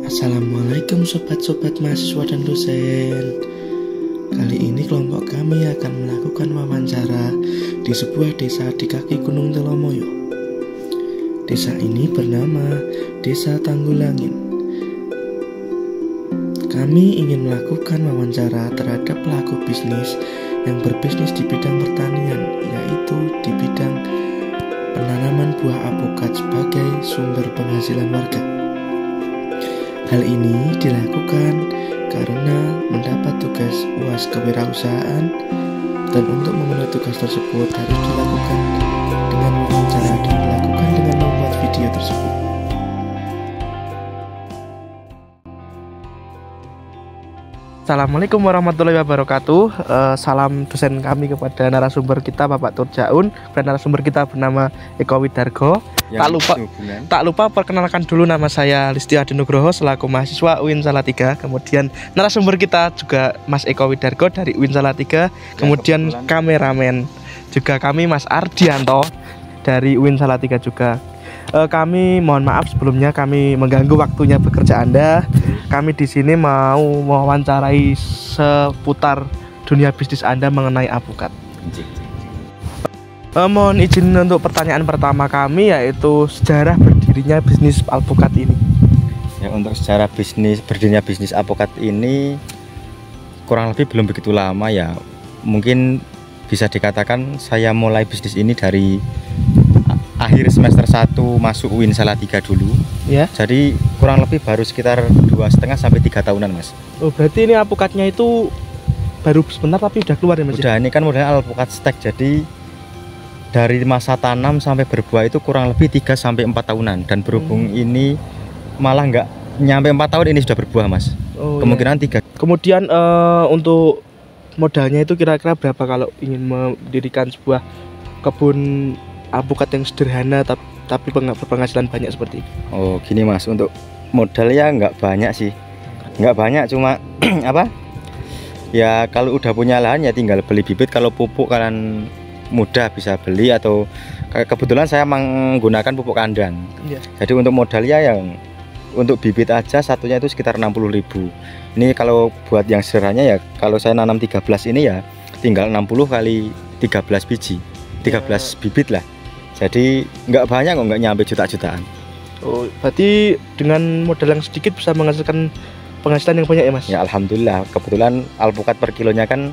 Assalamualaikum sobat-sobat mahasiswa dan dosen. Kali ini kelompok kami akan melakukan wawancara di sebuah desa di kaki Gunung Telomoyo. Desa ini bernama Desa Tanggulangin. Kami ingin melakukan wawancara terhadap pelaku bisnis yang berbisnis di bidang pertanian, yaitu di bidang penanaman buah alpukat sebagai sumber penghasilan warga. Hal ini dilakukan karena mendapat tugas UAS kewirausahaan, dan untuk memenuhi tugas tersebut harus dilakukan dengan wawancara dan dilakukan dengan membuat video tersebut. Assalamualaikum warahmatullahi wabarakatuh. Salam dosen kami kepada narasumber kita Bapak Turjaun, dan narasumber kita bernama Eko Widargo. Tak lupa perkenalkan dulu, nama saya Listi Adi Nugroho selaku mahasiswa UIN Salatiga. Kemudian narasumber kita juga Mas Eko Widargo dari UIN Salatiga. Kemudian kameramen juga kami Mas Ardianto dari UIN Salatiga juga. Kami mohon maaf sebelumnya kami mengganggu waktunya bekerja Anda. Kami di sini mau mewawancarai seputar dunia bisnis Anda mengenai alpukat. Mohon izin untuk pertanyaan pertama kami, yaitu sejarah berdirinya bisnis alpukat ini. Ya, untuk sejarah berdirinya bisnis alpukat ini kurang lebih belum begitu lama ya. Mungkin bisa dikatakan saya mulai bisnis ini dari akhir semester 1 masuk UIN Salatiga dulu ya. Jadi kurang lebih baru sekitar 2,5 sampai 3 tahunan, Mas. Oh, berarti ini alpukatnya itu baru sebentar tapi udah keluar ya, Mas? Udah, ini kan modelnya alpukat stek. Jadi dari masa tanam sampai berbuah itu kurang lebih 3 sampai 4 tahunan, dan berhubung ini malah nggak nyampe 4 tahun ini sudah berbuah, Mas. Oh, kemungkinan ya. 3. Kemudian untuk modalnya itu kira-kira berapa kalau ingin mendirikan sebuah kebun alpukat yang sederhana tapi berpenghasilan banyak seperti ini? Oh, gini Mas, untuk modalnya nggak banyak sih, nggak banyak, cuma apa ya, kalau udah punya lahan ya tinggal beli bibit. Kalau pupuk kalian mudah bisa beli, atau kebetulan saya menggunakan pupuk kandang ya. Jadi untuk modalnya yang untuk bibit aja satunya itu sekitar 60.000. Ini kalau buat yang sederhananya ya, kalau saya nanam 13 ini ya tinggal 60 kali 13 biji, 13 bibit lah. Jadi nggak banyak kok, nggak nyampe juta-jutaan. Oh, berarti dengan modal yang sedikit bisa menghasilkan penghasilan yang banyak ya, Mas? Ya, alhamdulillah. Kebetulan alpukat per kilonya kan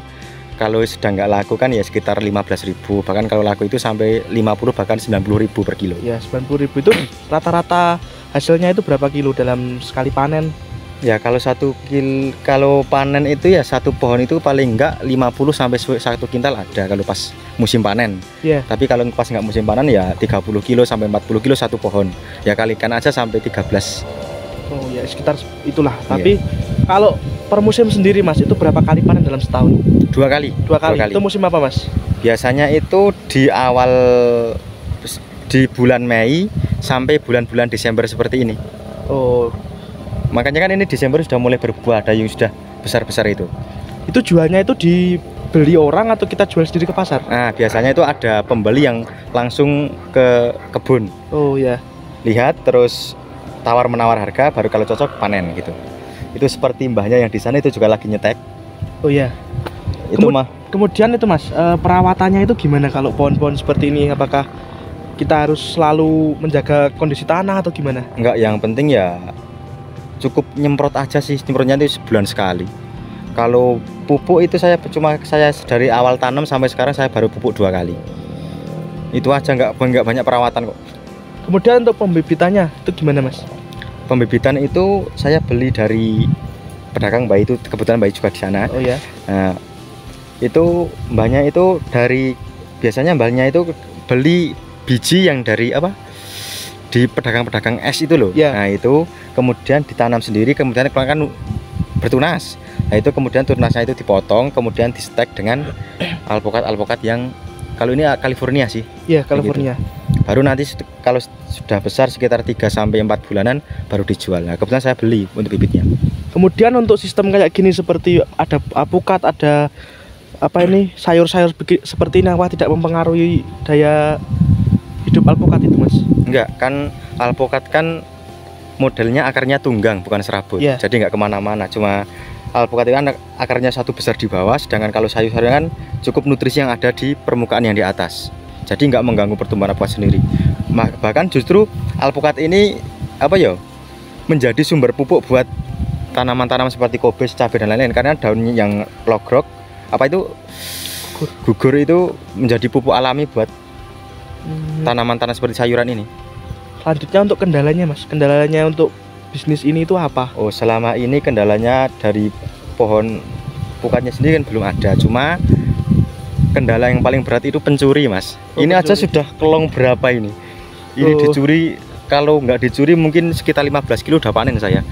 kalau sedang nggak laku kan ya sekitar 15.000. Bahkan kalau laku itu sampai 50 bahkan 90.000 per kilo. Ya, 90.000 itu rata-rata hasilnya itu berapa kilo dalam sekali panen? Ya, kalau panen itu ya satu pohon itu paling enggak 50 sampai 1 kintal ada kalau pas musim panen. Yeah. Tapi kalau pas nggak musim panen ya 30 kilo sampai 40 kilo satu pohon. Ya kalikan aja sampai 13. Oh ya, sekitar itulah. Tapi kalau per musim sendiri, Mas, itu berapa kali panen dalam setahun? Dua kali. Itu musim apa, Mas? Biasanya itu di bulan Mei sampai bulan-bulan Desember seperti ini. Oh, makanya kan ini Desember sudah mulai berbuah, ada yang sudah besar-besar itu. Itu jualnya itu dibeli orang atau kita jual sendiri ke pasar? Nah, biasanya itu ada pembeli yang langsung ke kebun. Oh ya. Lihat terus tawar-menawar harga, baru kalau cocok panen gitu. Itu seperti mbahnya yang di sana itu juga lagi nyetek. Oh ya. Kemudian itu, Mas, perawatannya itu gimana kalau pohon-pohon seperti ini? Apakah kita harus selalu menjaga kondisi tanah atau gimana? Enggak, yang penting ya cukup nyemprot aja sih, nyemprotnya itu sebulan sekali. Kalau pupuk itu saya dari awal tanam sampai sekarang saya baru pupuk 2 kali. Itu aja, nggak banyak perawatan kok. Kemudian untuk pembibitannya itu gimana, Mas? Pembibitan itu saya beli dari pedagang bayi, itu kebetulan bayi juga di sana. Oh ya. Nah, itu mbahnya itu biasanya mbahnya itu beli biji yang dari di pedagang-pedagang es itu loh. Nah, itu kemudian ditanam sendiri, kemudian kan bertunas. Nah, itu kemudian tunasnya itu dipotong, kemudian di stek dengan alpukat yang kalau ini California sih. Iya, California. Gitu. Baru nanti kalau sudah besar sekitar 3 sampai 4 bulanan baru dijual. Nah, kebetulan saya beli untuk bibitnya. Kemudian untuk sistem kayak gini, seperti ada alpukat, ada sayur-sayur seperti ini, apa tidak mempengaruhi daya hidup alpukat itu, Mas? Enggak, kan alpukat kan modelnya akarnya tunggang bukan serabut. Jadi nggak kemana-mana, cuma alpukat itu kan akarnya satu besar di bawah, sedangkan kalau sayur-sayuran kan cukup nutrisi yang ada di permukaan yang di atas, jadi nggak mengganggu pertumbuhan alpukat sendiri. Bahkan justru alpukat ini apa ya, menjadi sumber pupuk buat tanaman-tanaman seperti kobis, cabai dan lain-lain, karena daunnya yang logrok apa itu gugur itu menjadi pupuk alami buat tanaman-tanaman seperti sayuran ini. Selanjutnya untuk kendalanya Mas, kendalanya untuk bisnis ini itu apa? Oh, selama ini kendalanya dari pohon pukatnya sendiri kan belum ada, cuma kendala yang paling berat itu pencuri Mas. Ini pencuri. Aja sudah kelong berapa ini dicuri, kalau nggak dicuri mungkin sekitar 15 kilo udah panen saya.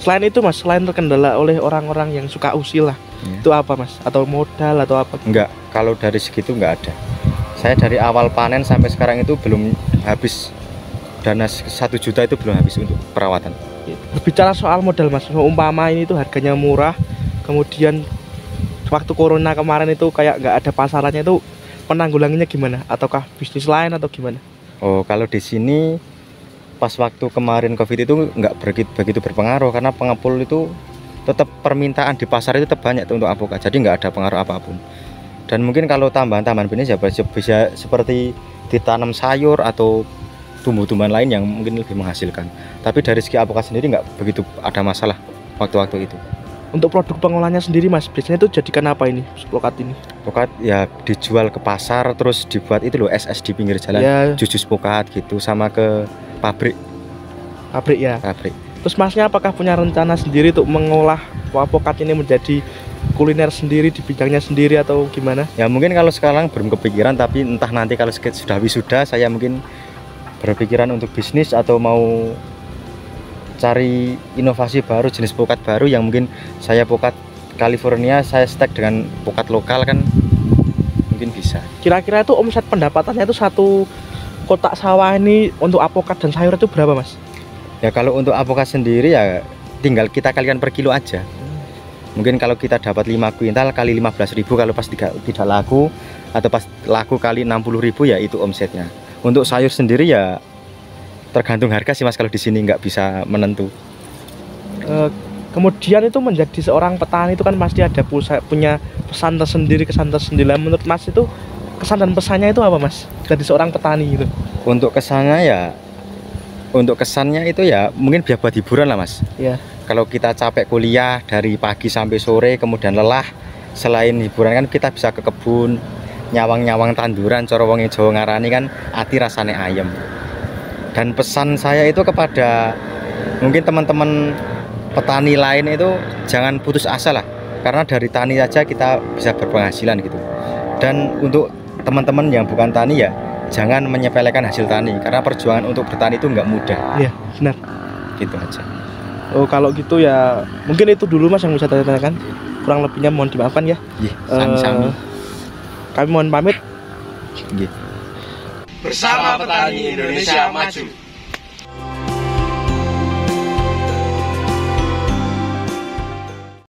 Selain itu Mas, selain terkendala oleh orang-orang yang suka usil lah, itu apa Mas? Atau modal atau apa? Enggak, kalau dari segitu nggak ada. Saya dari awal panen sampai sekarang itu belum habis, dana 1 juta itu belum habis untuk perawatan. Berbicara soal modal Mas, umpama ini tuh harganya murah, kemudian waktu corona kemarin itu kayak nggak ada pasarannya, itu penanggulangannya gimana? Ataukah bisnis lain atau gimana? Oh, kalau di sini pas waktu kemarin COVID itu nggak begitu berpengaruh, karena pengepul itu tetap permintaan di pasar itu tetap banyak tuh untuk alpukat, jadi nggak ada pengaruh apapun. Dan mungkin kalau tambahan-tambahan bisnis ya bisa seperti ditanam sayur atau tumbuh-tumbuhan lain yang mungkin lebih menghasilkan. Tapi dari segi alpukat sendiri nggak begitu ada masalah waktu-waktu itu. Untuk produk pengolahnya sendiri Mas, biasanya itu jadikan apa ini alpukat ini? Alpukat ya dijual ke pasar, terus dibuat itu loh es di pinggir jalan, jus alpukat gitu, sama ke pabrik ya. Pabrik. Terus Masnya apakah punya rencana sendiri untuk mengolah alpukat ini menjadi kuliner sendiri di bidangnya sendiri atau gimana? Ya mungkin kalau sekarang belum kepikiran, tapi entah nanti kalau sudah wisuda saya mungkin berpikiran untuk bisnis atau mau cari inovasi baru, jenis alpukat baru yang mungkin saya alpukat California saya stek dengan alpukat lokal kan mungkin bisa. Kira-kira itu omset pendapatannya itu satu kotak sawah ini untuk alpukat dan sayur itu berapa Mas? Ya kalau untuk alpukat sendiri ya tinggal kita kalikan per kilo aja. Mungkin kalau kita dapat 5 kuintal kali 15.000, kalau pas tidak laku atau pas laku kali 60.000 ya itu omsetnya. Untuk sayur sendiri ya tergantung harga sih Mas, kalau di sini nggak bisa menentu. Kemudian itu menjadi seorang petani itu kan pasti ada punya pesan tersendiri, kesan tersendiri. Menurut Mas itu kesan dan pesannya itu apa Mas dari seorang petani itu? Untuk kesannya itu ya mungkin biar buat hiburan lah Mas. Ya. Kalau kita capek kuliah dari pagi sampai sore kemudian lelah, selain hiburan kan kita bisa ke kebun, nyawang-nyawang tanduran, cara wong Jawa ngarani kan ati rasane ayem. Dan pesan saya itu kepada mungkin teman-teman petani lain itu jangan putus asa lah, karena dari tani saja kita bisa berpenghasilan gitu. Dan untuk teman-teman yang bukan tani ya jangan menyepelekan hasil tani, karena perjuangan untuk bertani itu nggak mudah. Iya benar. Gitu aja. Oh kalau gitu ya mungkin itu dulu Mas yang bisa saya tanyakan. Kurang lebihnya mohon dimaafkan ya. Sami-sami. Kami mohon pamit. Iya. Bersama Petani Indonesia Maju.